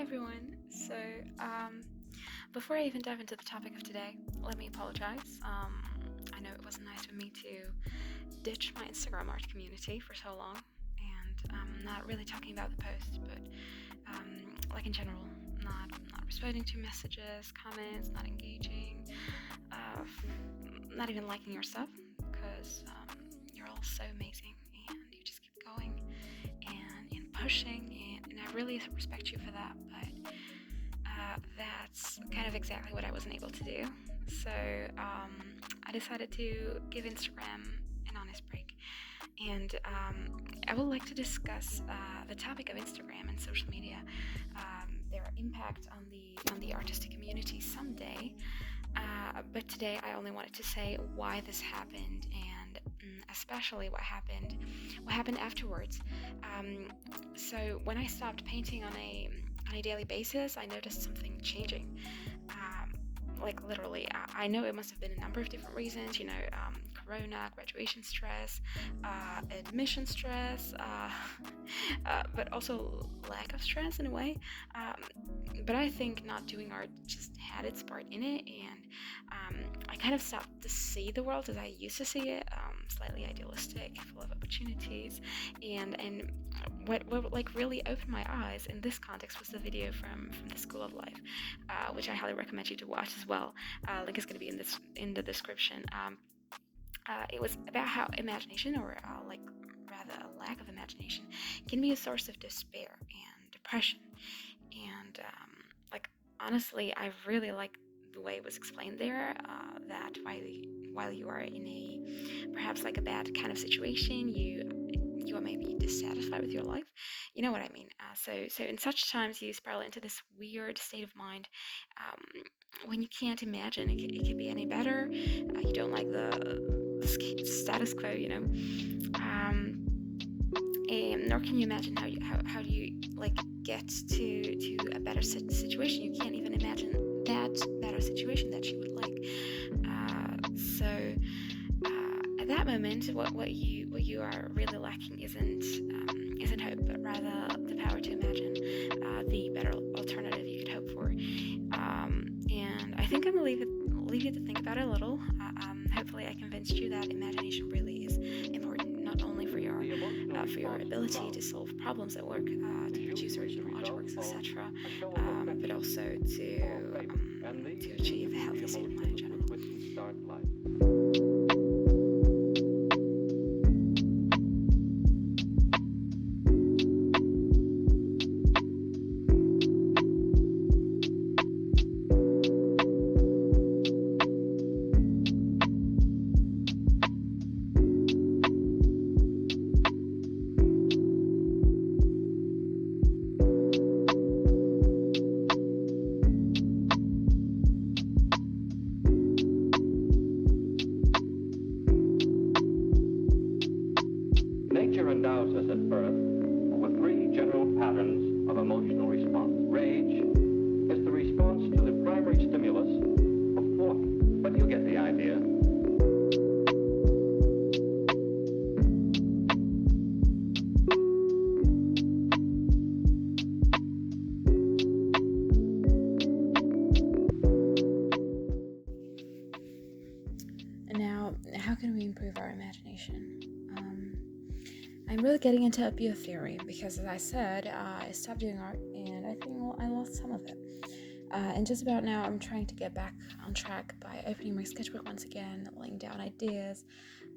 everyone. Before I even dive into the topic of today, let me apologize. I know it wasn't nice for me to ditch my Instagram art community for so long, and I'm not really talking about the post, but like in general, not responding to messages, comments, not engaging, uh, not even liking your stuff, because you're all so amazing, and you just keep going and pushing, and I really respect you for that, but that's kind of exactly what I wasn't able to do. So I decided to give Instagram an honest break, and I would like to discuss the topic of Instagram and social media, their impact on the artistic community someday. But today I only wanted to say why this happened, and especially what happened afterwards. So when I stopped painting on a daily basis, I noticed something changing. Like literally, I know it must have been a number of different reasons. Corona, graduation stress, admission stress, but also lack of stress in a way. But I think not doing art just had its part in it, and I kind of stopped to see the world as I used to see it, slightly idealistic, full of opportunities, and what like really opened my eyes in this context was the video from the School of Life, which I highly recommend you to watch as well. Link is going to be in the description. It was about how imagination, or like rather a lack of imagination, can be a source of despair and depression. And like honestly, I really like the way it was explained there. That while you are in a perhaps like a bad kind of situation, you are maybe dissatisfied with your life. You know what I mean? So in such times, you spiral into this weird state of mind when you can't imagine it could be any better. You don't like the status quo, and nor can you imagine how do you like get to a better situation. You can't even imagine that better situation that you would like. At that moment, what you are really lacking isn't hope, but rather the power to imagine the better alternative you could hope for. And I think I'm gonna leave you to think about it a little. Hopefully, I convinced you that imagination really is important, not only for your ability to solve problems at work, to produce original artworks, etc., but also to achieve a healthy state of mind in general. Nature endows us at birth with three general patterns of emotional response. Rage is the response to the primary stimulus of boredom, but you get the idea. Now, how can we improve our imagination? I'm really getting into a theory because, as I said, I stopped doing art, and I think I lost some of it. And just about now, I'm trying to get back on track by opening my sketchbook once again, laying down ideas.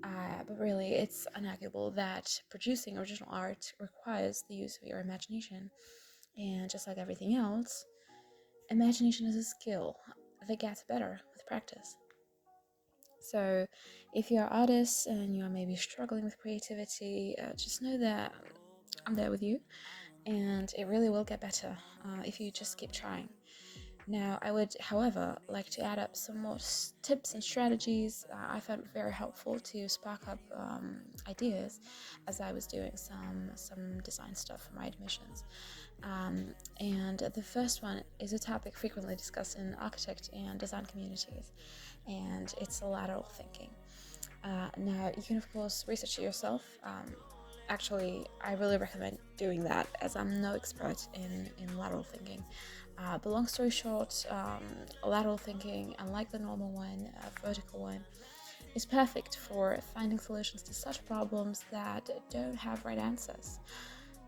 But really, it's unarguable that producing original art requires the use of your imagination. And just like everything else, imagination is a skill that gets better with practice. So, if you're an artist and you are maybe struggling with creativity, just know that I'm there with you, and it really will get better if you just keep trying. Now, I would, however, like to add up some more tips and strategies I found very helpful to spark up ideas as I was doing some design stuff for my admissions. And the first one is a topic frequently discussed in architect and design communities, and it's lateral thinking. Now, you can, of course, research it yourself. Actually, I really recommend doing that, as I'm no expert in lateral thinking. But long story short, lateral thinking, unlike the normal one, vertical one, is perfect for finding solutions to such problems that don't have right answers,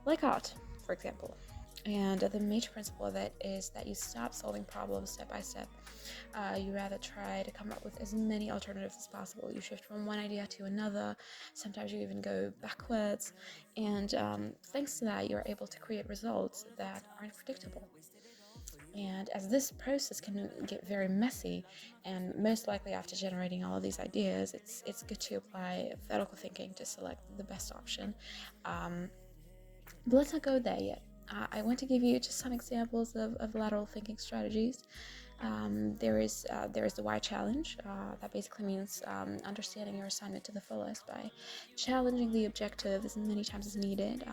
like art, for example. And the major principle of it is that you stop solving problems step by step. You rather try to come up with as many alternatives as possible. You shift from one idea to another. Sometimes you even go backwards. And thanks to that, you're able to create results that aren't predictable. And as this process can get very messy, and most likely after generating all of these ideas, it's good to apply vertical thinking to select the best option. Um, but let's not go there yet. I want to give you just some examples of lateral thinking strategies. There is the why challenge. That basically means understanding your assignment to the fullest by challenging the objective as many times as needed.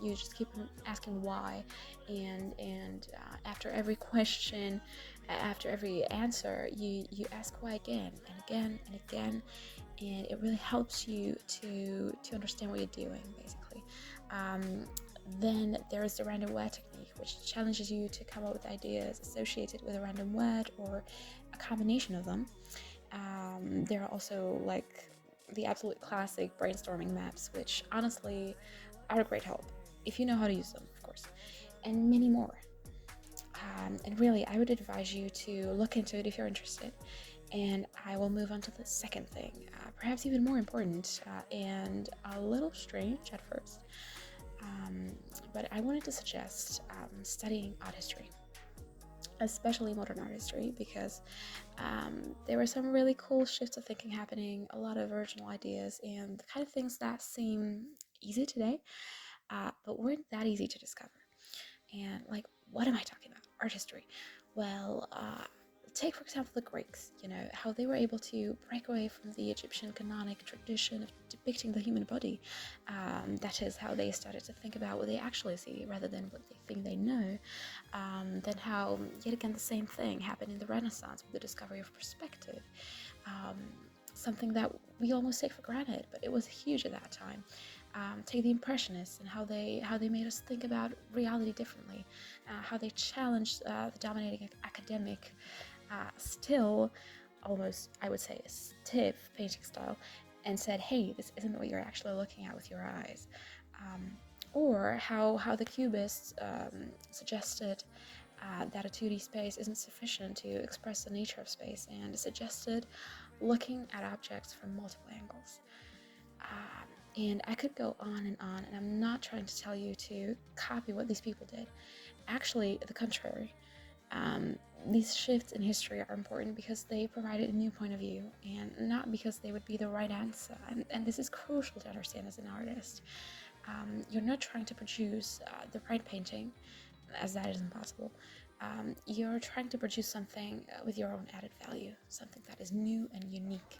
You just keep asking why, and after every question, after every answer, you ask why again and again and again, and it really helps you to understand what you're doing, basically. Then there is the random word technique, which challenges you to come up with ideas associated with a random word or a combination of them. There are also like the absolute classic brainstorming maps, which honestly are a great help if you know how to use them, of course, and many more. And really, I would advise you to look into it if you're interested. And I will move on to the second thing, perhaps even more important and a little strange at first. But I wanted to suggest studying art history, especially modern art history, because there were some really cool shifts of thinking happening, a lot of original ideas, and the kind of things that seem easy today, but weren't that easy to discover. And like, what am I talking about? Art history. Well, take for example the Greeks, how they were able to break away from the Egyptian canonic tradition of depicting the human body. That is how they started to think about what they actually see rather than what they think they know. Then how, yet again, the same thing happened in the Renaissance with the discovery of perspective. Something that we almost take for granted, but it was huge at that time. Take the Impressionists and how they made us think about reality differently, how they challenged the dominating academic, still almost, I would say, a stiff painting style, and said, hey, this isn't what you're actually looking at with your eyes. Or how the Cubists suggested that a 2D space isn't sufficient to express the nature of space, and suggested looking at objects from multiple angles. And I could go on, and I'm not trying to tell you to copy what these people did. Actually, the contrary. These shifts in history are important because they provided a new point of view, and not because they would be the right answer. And this is crucial to understand as an artist. You're not trying to produce the right painting, as that is impossible. You're trying to produce something with your own added value, something that is new and unique.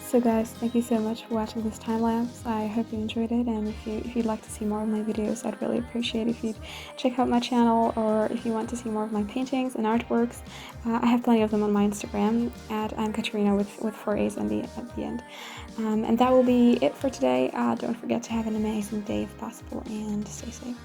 So guys, thank you so much for watching this time lapse. I hope you enjoyed it, and if you'd like to see more of my videos, I'd really appreciate if you'd check out my channel, or if you want to see more of my paintings and artworks, I have plenty of them on my Instagram at I'm Katrina with 4 A's at the end. And that will be it for today. Don't forget to have an amazing day if possible, and stay safe.